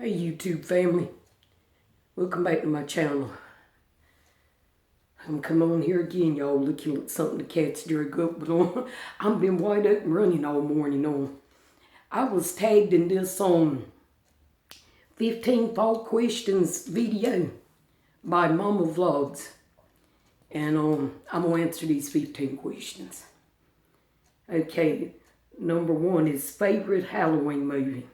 Hey YouTube family, welcome back to my channel. I'm coming on here again, y'all, looking at something the cats drug up, but I've been wide open running all morning on. I was tagged in this 15 fall questions video by Mama Vlogs, and I'm gonna answer these 15 questions. Okay, number one is favorite Halloween movie.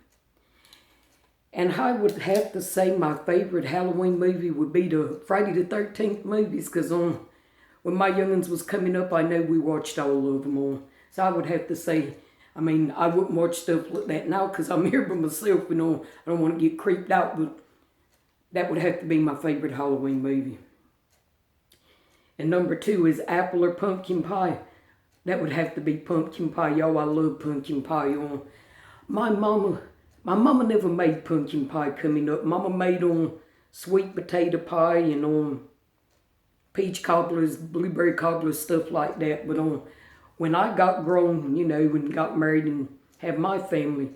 And I would have to say my favorite Halloween movie would be the Friday the 13th movies, because when my youngins was coming up, I know we watched all of them on. So I would have to say, I wouldn't watch stuff like that now because I'm here by myself, I don't want to get creeped out, but that would have to be my favorite Halloween movie. And number two is apple or pumpkin pie. That would have to be pumpkin pie, y'all. I love pumpkin pie. My mama never made pumpkin pie coming up. Mama made sweet potato pie and peach cobblers, blueberry cobblers, stuff like that. But when I got grown, and got married and had my family,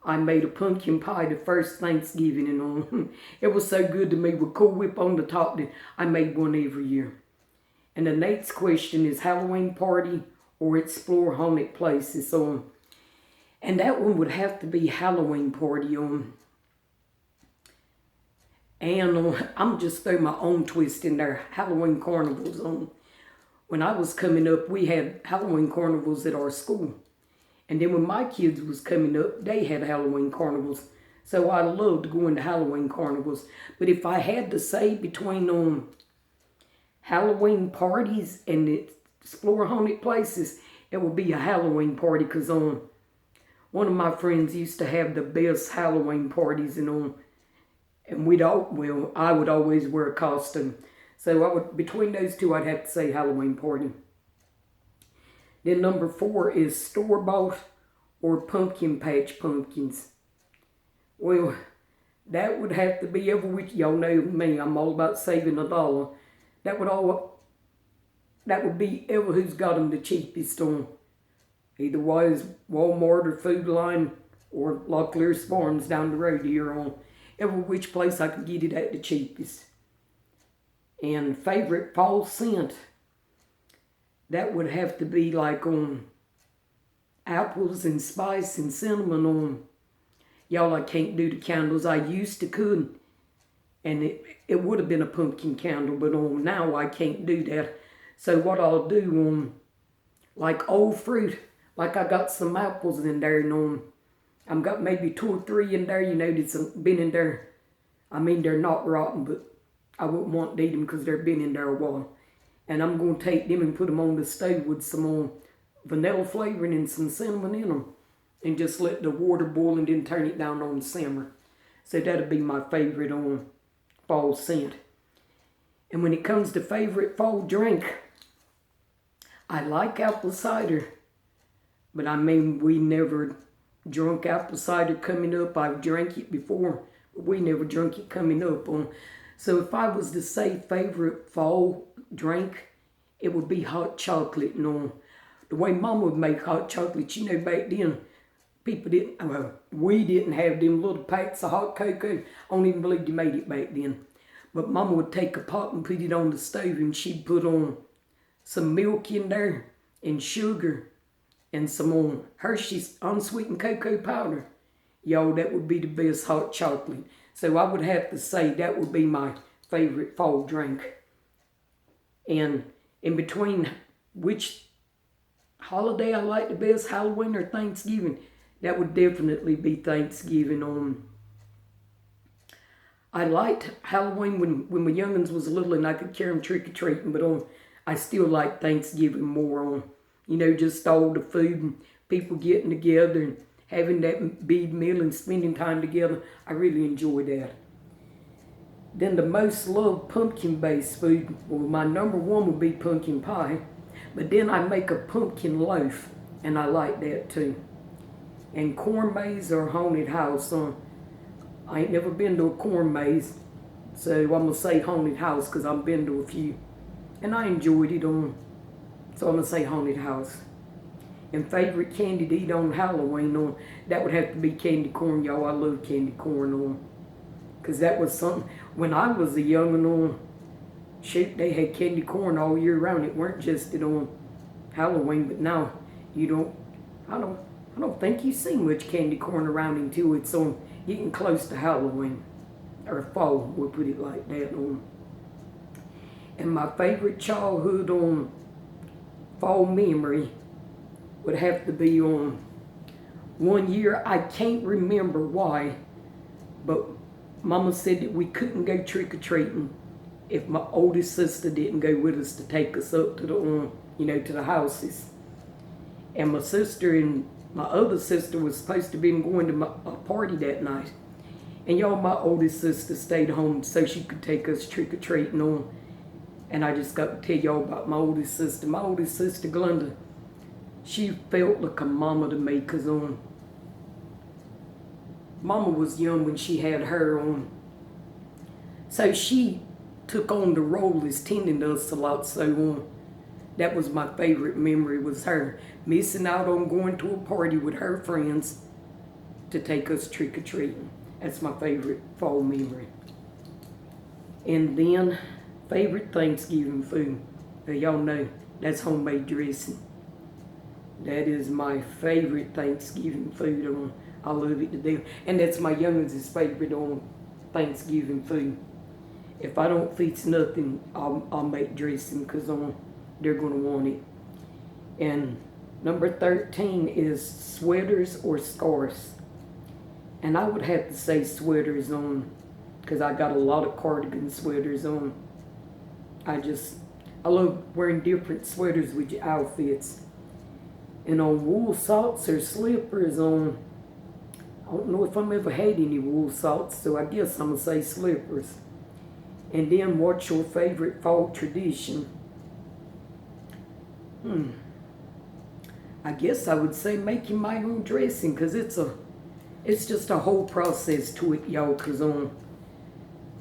I made a pumpkin pie the first Thanksgiving, and it was so good to me with Cool Whip on the top that I made one every year. And the next question is Halloween party or explore haunted places. And that one would have to be Halloween party and I'm just throwing my own twist in there. Halloween carnivals When I was coming up, we had Halloween carnivals at our school. And then when my kids was coming up, they had Halloween carnivals. So I loved going to Halloween carnivals. But if I had to say between Halloween parties and explore haunted places, it would be a Halloween party, because one of my friends used to have the best Halloween parties, and I would always wear a costume. So between those two, I'd have to say Halloween party. Then number four is store-bought or pumpkin patch pumpkins. Well, that would have to be every week. Y'all know me, I'm all about saving $1. That would be ever who's got them the cheapest on. Either was Walmart or Food Line or Locklear's Farms down the road here on every which place I could get it at the cheapest. And favorite fall scent, that would have to be like apples and spice and cinnamon y'all, I can't do the candles. I used to could, and it would have been a pumpkin candle, but now I can't do that. So what I'll do like old fruit. Like I got some apples in there, and I've got maybe 2 or 3 in there, that's been in there. They're not rotten, but I wouldn't want to eat them because they've been in there a while. And I'm going to take them and put them on the stove with some vanilla flavoring and some cinnamon in them. And just let the water boil and then turn it down on the simmer. So that'll be my favorite fall scent. And when it comes to favorite fall drink, I like apple cider. But we never drunk apple cider coming up. I've drank it before, but we never drunk it coming up. So if I was to say favorite fall drink, it would be hot chocolate. The way Mama would make hot chocolate, back then, we didn't have them little packs of hot cocoa. I don't even believe you made it back then. But Mama would take a pot and put it on the stove, and she'd put some milk in there and sugar and some Hershey's unsweetened cocoa powder. Y'all, that would be the best hot chocolate. So I would have to say that would be my favorite fall drink. And in between which holiday I like the best, Halloween or Thanksgiving, that would definitely be Thanksgiving. I liked Halloween when my youngins was little and I could carry them trick-or-treating, but I still like Thanksgiving more just all the food and people getting together and having that big meal and spending time together. I really enjoy that. Then the most loved pumpkin-based food, well, my number one would be pumpkin pie, but then I make a pumpkin loaf, and I like that too. And corn maze or haunted house. I ain't never been to a corn maze, so I'm going to say haunted house because I've been to a few, and I enjoyed it so I'm going to say haunted house. And favorite candy to eat on Halloween, that would have to be candy corn, y'all. I love candy corn. Because that was something, when I was a young one, shoot, they had candy corn all year round. It weren't just on Halloween, but now you don't, I don't think you see much candy corn around until it's on getting close to Halloween, or fall, we'll put it like that. And my favorite childhood fall memory would have to be on one year. I can't remember why, but Mama said that we couldn't go trick-or-treating if my oldest sister didn't go with us to take us up to the, to the houses. And my sister and my other sister was supposed to be going to a party that night. And y'all, my oldest sister stayed home so she could take us trick-or-treating on. And I just got to tell y'all about my oldest sister. My oldest sister, Glenda, she felt like a mama to me, because Mama was young when she had her on. So she took on the role as tending us a lot. So that was my favorite memory, was her missing out on going to a party with her friends to take us trick-or-treating. That's my favorite fall memory. And then, favorite Thanksgiving food. Now, y'all know that's homemade dressing. That is my favorite Thanksgiving food. I love it to death. And that's my youngest's favorite Thanksgiving food. If I don't fix nothing, I'll make dressing, because they're going to want it. And number 13 is sweaters or scarves. And I would have to say sweaters because I got a lot of cardigan sweaters on. I love wearing different sweaters with your outfits. And on wool socks or slippers, I don't know if I've ever had any wool socks, so I guess I'm going to say slippers. And then, what's your favorite fall tradition? I guess I would say making my own dressing, because it's just a whole process to it, y'all. Because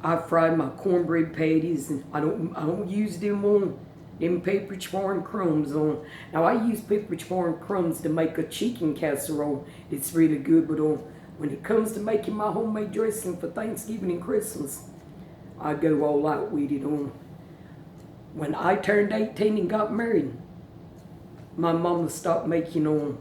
I fried my cornbread patties, and I don't use them Pepperidge Farm crumbs Now I use Pepperidge Farm crumbs to make a chicken casserole. It's really good, but when it comes to making my homemade dressing for Thanksgiving and Christmas, I go all out with it. When I turned 18 and got married, my mama stopped making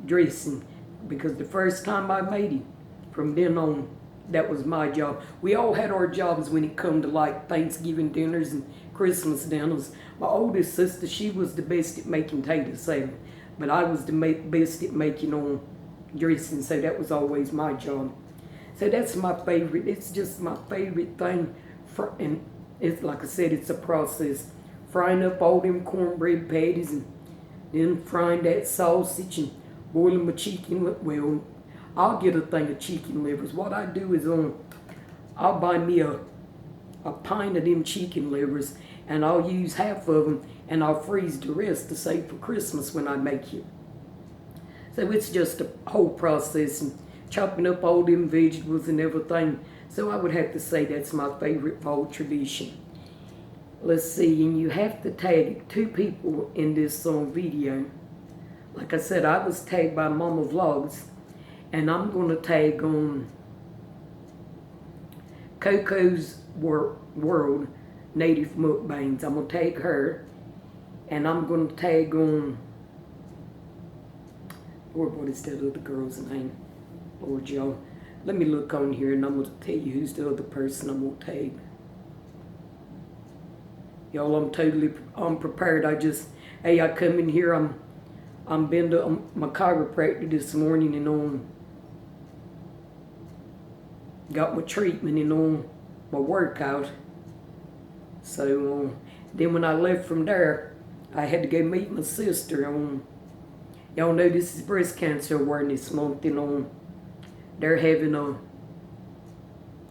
dressing, because the first time I made it, from then on, that was my job. We all had our jobs when it come to like Thanksgiving dinners and Christmas dinners. My oldest sister, she was the best at making tater salad, but I was the best at making dressing, so that was always my job. So that's my favorite. It's just my favorite thing. And it's like I said, it's a process. Frying up all them cornbread patties, and then frying that sausage and boiling my chicken. Well, I'll get a thing of chicken livers. What I do is I'll buy me a pint of them chicken livers, and I'll use half of them, and I'll freeze the rest to save for Christmas when I make it. So it's just a whole process, and chopping up all them vegetables and everything. So I would have to say that's my favorite fall tradition. Let's see, and you have to tag 2 people in this video. Like I said, I was tagged by Mama Vlogs, and I'm going to tag on Coco's World Native Mukbangs. I'm going to tag her, and I'm going to tag on, Lord, what is that other girl's name? Lord, y'all. Let me look on here, and I'm going to tell you who's the other person I'm going to tag. Y'all, I'm totally unprepared. I come in here, I'm been to my chiropractor this morning, and got my treatment and my workout. So then when I left from there, I had to go meet my sister. Y'all know this is Breast Cancer Awareness Month, and they're having a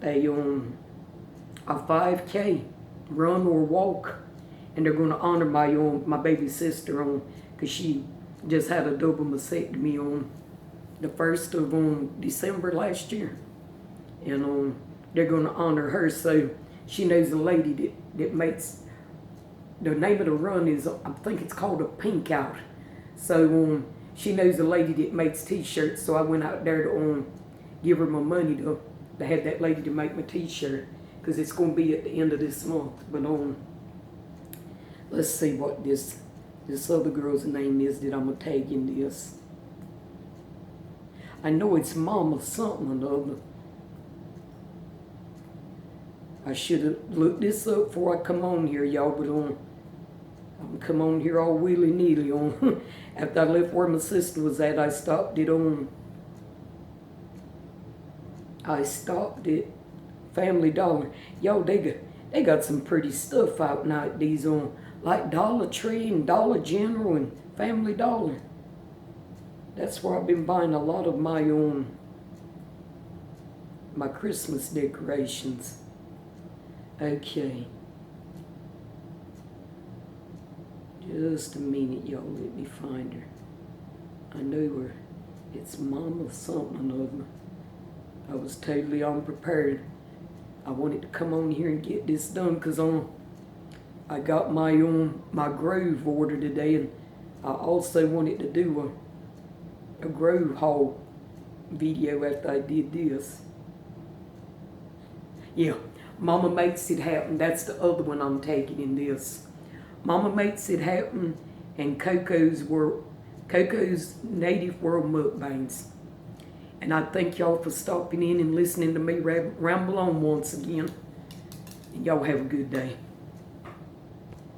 5K run or walk, and they're going to honor my baby sister because she just had a double mastectomy on the 1st of December last year, and they're going to honor her. So she knows a lady that makes, the name of the run is, I think it's called a Pink Out. So she knows a lady that makes t-shirts, so I went out there to give her my money to they had that lady to make my t-shirt, because it's going to be at the end of this month. But let's see what this other girl's name is that I'm going to tag in this. I know it's Mama something or other. I should have looked this up before I come on here, y'all, but I'm come on here all willy-nilly on. After I left where my sister was at, I stopped at Family Dollar. Yo, they got some pretty stuff out nowadays on, like Dollar Tree and Dollar General and Family Dollar. That's where I've been buying a lot of my Christmas decorations. Okay. Just a minute, y'all. Let me find her. I know her. It's Mama something or other. I was totally unprepared. I wanted to come on here and get this done because I got my Grove order today, and I also wanted to do a Grove haul video after I did this. Yeah, Mama Makes It Happen. That's the other one I'm taking in this. Mama Makes It Happen and Coco's Native World Mukbangs. And I thank y'all for stopping in and listening to me ramble on once again. And y'all have a good day.